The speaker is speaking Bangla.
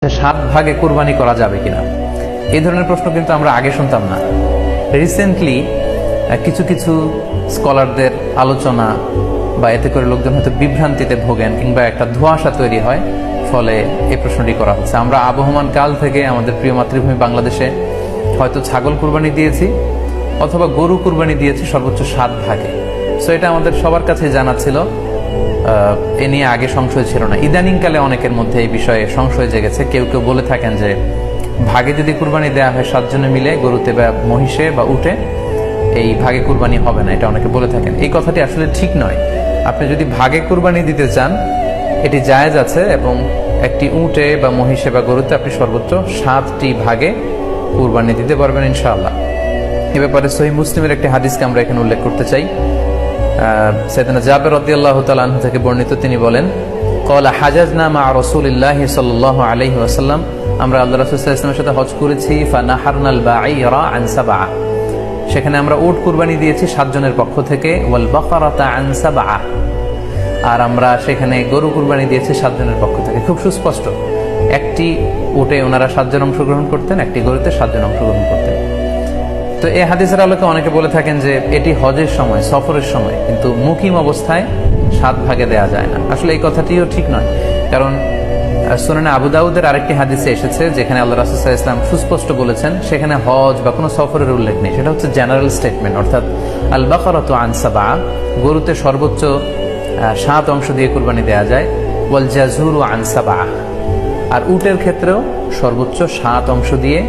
সাত ভাগে কুরবানি করা যাবে কিনা, এই ধরনের প্রশ্ন কিন্তু আমরা আগে শুনতাম না। রিসেন্টলি কিছু কিছু স্কলারদের আলোচনা বা এতে করে লোকজন হয়তো বিভ্রান্তিতে ভোগেন কিংবা একটা ধোঁয়াশা তৈরি হয়, ফলে এই প্রশ্নটি করা হচ্ছে। আমরা আবহমান কাল থেকে আমাদের প্রিয় মাতৃভূমি বাংলাদেশে হয়তো ছাগল কুরবানি দিয়েছি অথবা গরু কুরবানি দিয়েছি সর্বোচ্চ 7 ভাগে। সো এটা আমাদের সবার কাছে জানা ছিল, এ নিয়ে আগে সংশয় ছিল না। ইদানিংকালে অনেকের মধ্যে এই বিষয়ে সংশয় জেগেছে। কেউ কেউ বলে থাকেন যে ভাগে যদি কুরবানি দেওয়া হয় 7 জনে মিলে, গরুতে বা মহিষে বা উটে, এই ভাগে কুরবানি হবে না, এটা অনেকে বলে থাকেন। এই কথাটি আসলে ঠিক নয়। আপনি যদি ভাগে কুরবানি দিতে চান এটি জায়েজ আছে, এবং একটি উটে বা মহিষে বা গরুতে আপনি সর্বোচ্চ 7টি ভাগে কুরবানি দিতে পারবেন ইনশাআল্লাহ। এ ব্যাপারে সহিহ মুসলিমের একটি হাদিসকে আমরা এখানে উল্লেখ করতে চাই। সাইয়েদনা জাবের রাদিয়াল্লাহু তাআলা আনহু থেকে বর্ণিত, তিনি বলেন, ক্বালা হাজাজনা মা রাসূলিল্লাহি সাল্লাল্লাহু আলাইহি ওয়াসাল্লাম, আমরা আল্লাহ রাসূল সাল্লাল্লাহু আলাইহি ওয়াসাল্লামের সাথে হজ করেছি। ফানাহারনাল বাঈরা আন সাবআ, সেখানে আমরা উট কুরবানি দিয়েছি 7 জনের পক্ষ থেকে। ওয়াল বাকারাতা আন সাবআ, আর আমরা সেখানে গরু কুরবানি দিয়েছি 7 জনের পক্ষ থেকে। খুব সুস্পষ্ট, একটি উটে ওনারা 7 জন অংশগ্রহণ করতেন, একটি গরুতে 7 জন অংশগ্রহণ করতেন। তো এই হাদিসের আলোকে অনেকে বলে থাকেন যে এটি হজের সময়, সফরের সময়, কিন্তু মুকিম অবস্থায় 7 ভাগে দেয়া যায় না। আসলে এই কথাটিও ঠিক নয়, কারণ সুনানে আবু দাউদের আরেকটি হাদিসে এসেছে যেখানে আল্লাহ রাসূল সাল্লাল্লাহু আলাইহি ওয়াসাল্লাম সুস্পষ্ট বলেছেন, সেখানে হজ বা কোনো সফরের উল্লেখ নেই। সেটা হচ্ছে জেনারেল স্টেটমেন্ট, অর্থাৎ আল বাকারাতু আন সাবআ, গরুতে সর্বোচ্চ 7 অংশ দিয়ে কুরবানি দেয়া যায়। ওয়াল জাযুরু আন সাবআ, আর উটের ক্ষেত্রেও সর্বোচ্চ 7 অংশ দিয়ে